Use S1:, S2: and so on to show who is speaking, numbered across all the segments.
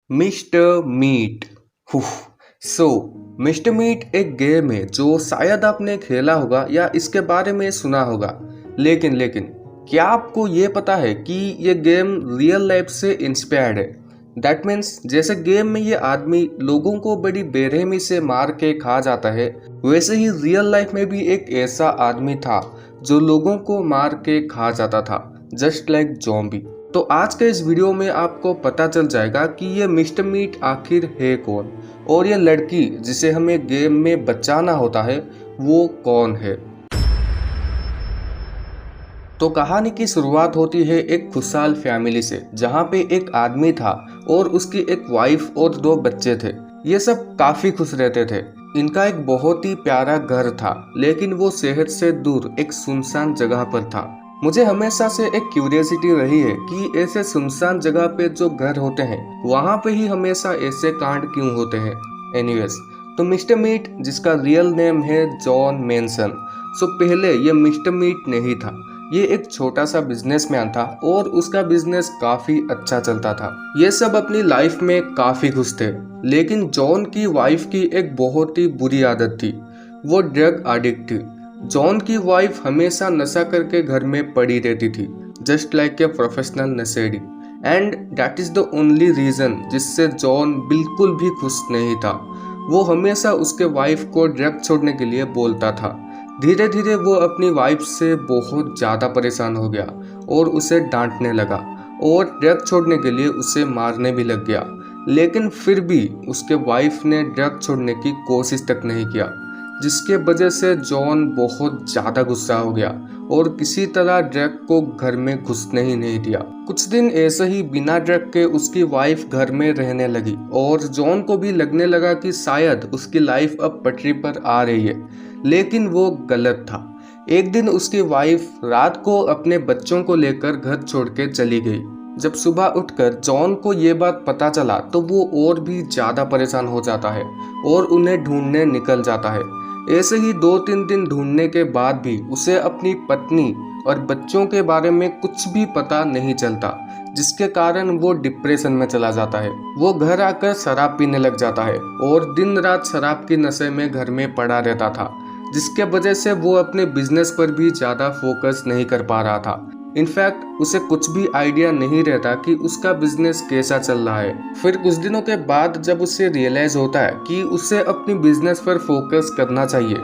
S1: Mister meat. So mister meat एक game है जो शायद आपने खेला होगा या इसके बारे में सुना होगा। लेकिन क्या आपको ये पता है कि ये गेम रियल लाइफ से इंस्पायर्ड है। दैट मीन्स जैसे गेम में ये आदमी लोगों को बड़ी बेरहमी से मार के खा जाता है, वैसे ही रियल लाइफ में भी एक ऐसा आदमी था जो लोगों को मार के खा जाता था, जस्ट लाइक ज़ॉम्बी। तो आज के इस वीडियो में आपको पता चल जाएगा कि ये मिस्टर मीट आखिर है कौन, और ये लड़की जिसे हमें गेम में बचाना होता है वो कौन है। तो कहानी की शुरुआत होती है एक खुशहाल फैमिली से, जहाँ पे एक आदमी था और उसकी एक वाइफ और 2 बच्चे थे। ये सब काफी खुश रहते थे। इनका एक बहुत ही प्यारा घर था, लेकिन वो शहर से दूर एक सुनसान जगह पर था। मुझे हमेशा से एक क्यूरियोसिटी रही है कि ऐसे सुनसान जगह पे जो घर होते हैं वहाँ पे ही हमेशा ऐसे कांड क्यों होते हैं। एनीवेज, तो मिस्टर मीट जिसका रियल नेम है जॉन मेंसन, सो पहले ये मिस्टर मीट नहीं था। ये एक छोटा सा बिजनेसमैन था और उसका बिजनेस काफी अच्छा चलता था। ये सब अपनी लाइफ में काफी खुश थे, लेकिन जॉन की वाइफ की एक बहुत ही बुरी आदत थी। वो ड्रग एडिक्ट थी। जॉन की वाइफ हमेशा नशा करके घर में पड़ी रहती थी, जस्ट लाइक ए प्रोफेशनल नशेड़ी, and that is the only reason जिससे जॉन बिल्कुल भी खुश नहीं था। वो हमेशा उसके वाइफ को ड्रग छोड़ने के लिए बोलता था। धीरे धीरे वो अपनी वाइफ से बहुत ज़्यादा परेशान हो गया और उसे डांटने लगा और ड्रग छोड़ने के लिए उसे मारने भी लग गया। लेकिन फिर भी उसके वाइफ ने ड्रग छोड़ने की कोशिश तक नहीं किया, जिसके वजह से जॉन बहुत ज़्यादा गुस्सा हो गया और किसी तरह ड्रग को घर में घुसने ही नहीं दिया। कुछ दिन ऐसे ही बिना ड्रग के उसकी वाइफ घर में रहने लगी और जॉन को भी लगने लगा कि शायद उसकी लाइफ अब पटरी पर आ रही है, लेकिन वो गलत था। एक दिन उसकी वाइफ रात को अपने बच्चों को लेकर घर छोड़ के चली गई। जब सुबह उठकर जॉन को ये बात पता चला तो वो और भी ज़्यादा परेशान हो जाता है और उन्हें ढूंढने निकल जाता है। ऐसे ही 2-3 दिन ढूंढने के बाद भी उसे अपनी पत्नी और बच्चों के बारे में कुछ भी पता नहीं चलता, जिसके कारण वो डिप्रेशन में चला जाता है। वो घर आकर शराब पीने लग जाता है और दिन रात शराब की नशे में घर में पड़ा रहता था, जिसके वजह से वो अपने बिजनेस पर भी ज़्यादा फोकस नहीं कर पा रहा था। इनफैक्ट उसे कुछ भी आइडिया नहीं रहता कि उसका बिजनेस कैसा चल रहा है। फिर कुछ दिनों के बाद जब उसे रियलाइज होता है कि उसे अपनी बिजनेस पर फोकस करना चाहिए,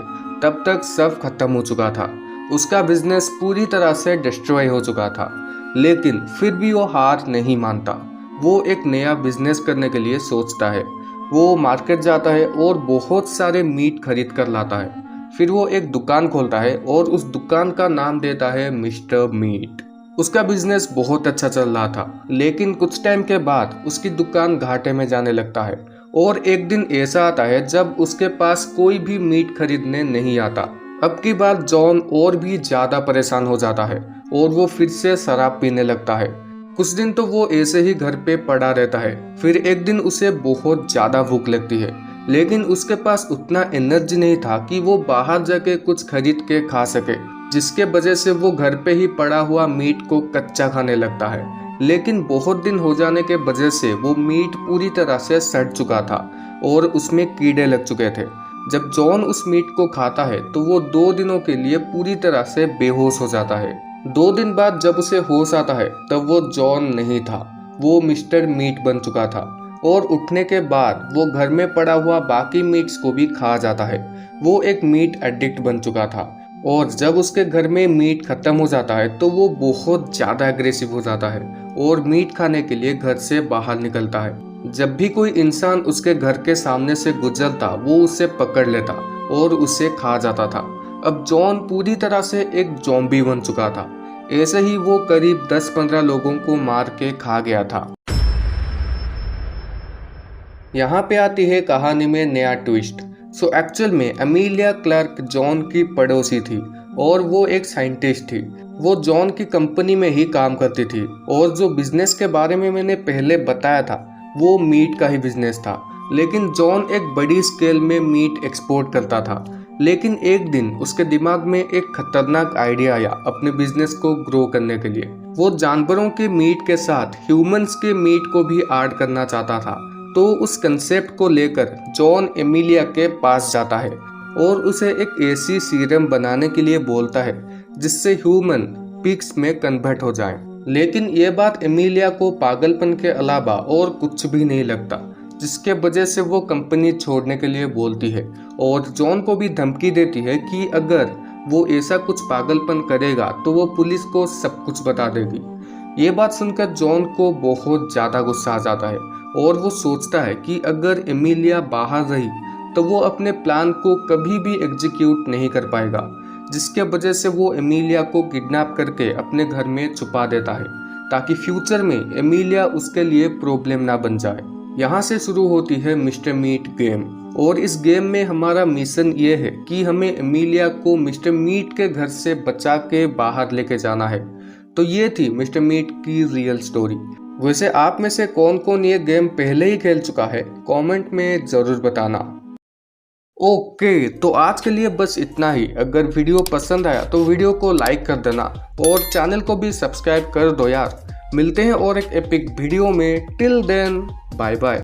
S1: तब तक सब खत्म हो चुका था। उसका बिजनेस पूरी तरह से डिस्ट्रॉय हो चुका था, लेकिन फिर भी वो हार नहीं मानता। वो एक नया बिजनेस करने के लिए सोचता है। वो मार्केट जाता है और बहुत सारे मीट खरीद कर लाता है। फिर वो एक दुकान खोलता है और उस दुकान का नाम देता है मिस्टर मीट। उसका बिजनेस बहुत अच्छा चल रहा था, लेकिन कुछ टाइम के बाद उसकी दुकान घाटे में जाने लगता है और एक दिन ऐसा आता है जब उसके पास कोई भी मीट खरीदने नहीं आता। अब की बार जॉन और भी ज्यादा परेशान हो जाता है और वो फिर से शराब पीने लगता है। कुछ दिन तो वो ऐसे ही घर पे पड़ा रहता है। फिर एक दिन उसे बहुत ज्यादा भूख लगती है, लेकिन उसके पास उतना एनर्जी नहीं था कि वो बाहर जाके कुछ खरीद के खा सके, जिसके वजह से वो घर पे ही पड़ा हुआ मीट को कच्चा खाने लगता है। लेकिन बहुत दिन हो जाने के वजह से वो मीट पूरी तरह से सड़ चुका था और उसमें कीड़े लग चुके थे। जब जॉन उस मीट को खाता है तो वो 2 दिनों के लिए पूरी तरह से बेहोश हो जाता है। 2 दिन बाद जब उसे होश आता है तब वो जॉन नहीं था, वो मिस्टर मीट बन चुका था और उठने के बाद वो घर में पड़ा हुआ बाकी मीट्स को भी खा जाता है। वो एक मीट एडिक्ट बन चुका था और जब उसके घर में मीट खत्म हो जाता है तो वो बहुत ज़्यादा एग्रेसिव हो जाता है और मीट खाने के लिए घर से बाहर निकलता है। जब भी कोई इंसान उसके घर के सामने से गुजरता वो उसे पकड़ लेता और उसे खा जाता था। अब जॉन पूरी तरह से एक ज़ॉम्बी बन चुका था। ऐसे ही वो करीब 10-15 लोगों को मार के खा गया था। यहाँ पे आती है कहानी में नया ट्विस्ट। सो एक्चुअल में एमिलिया क्लार्क जॉन की पड़ोसी थी और वो एक साइंटिस्ट थी। वो जॉन की कंपनी में ही काम करती थी और जो बिजनेस के बारे में मैंने पहले बताया था वो मीट का ही बिजनेस था। लेकिन जॉन एक बड़ी स्केल में मीट एक्सपोर्ट करता था। लेकिन एक दिन उसके दिमाग में एक खतरनाक आइडिया आया अपने बिजनेस को ग्रो करने के लिए। वो जानवरों के मीट के साथ ह्यूमंस के मीट को भी ऐड करना चाहता था तो उस कंसेप्ट को लेकर जॉन एमिलिया के पास जाता है और उसे एक ऐसी सीरम बनाने के लिए बोलता है जिससे ह्यूमन पिग्स में कन्वर्ट हो जाएं। लेकिन ये बात एमिलिया को पागलपन के अलावा और कुछ भी नहीं लगता, जिसके वजह से वो कंपनी छोड़ने के लिए बोलती है और जॉन को भी धमकी देती है कि अगर वो ऐसा कुछ पागलपन करेगा तो वो पुलिस को सब कुछ बता देगी। ये बात सुनकर जॉन को बहुत ज़्यादा गुस्सा आ जाता है और वो सोचता है कि अगर एमिलिया बाहर रही तो वो अपने प्लान को कभी भी एग्जीक्यूट नहीं कर पाएगा, जिसके वजह से वो एमिलिया को किडनैप करके अपने घर में छुपा देता है ताकि फ्यूचर में एमिलिया उसके लिए प्रॉब्लम ना बन जाए। यहाँ से शुरू होती है मिस्टर मीट गेम और इस गेम में हमारा मिशन ये है कि हमें एमिलिया को मिस्टर मीट के घर से बचा के बाहर लेके जाना है। तो ये थी मिस्टर मीट की रियल स्टोरी। वैसे आप में से कौन कौन ये गेम पहले ही खेल चुका है, कमेंट में ज़रूर बताना। ओके, तो आज के लिए बस इतना ही। अगर वीडियो पसंद आया तो वीडियो को लाइक कर देना और चैनल को भी सब्सक्राइब कर दो यार। मिलते हैं और एक एपिक वीडियो में। Till then bye bye.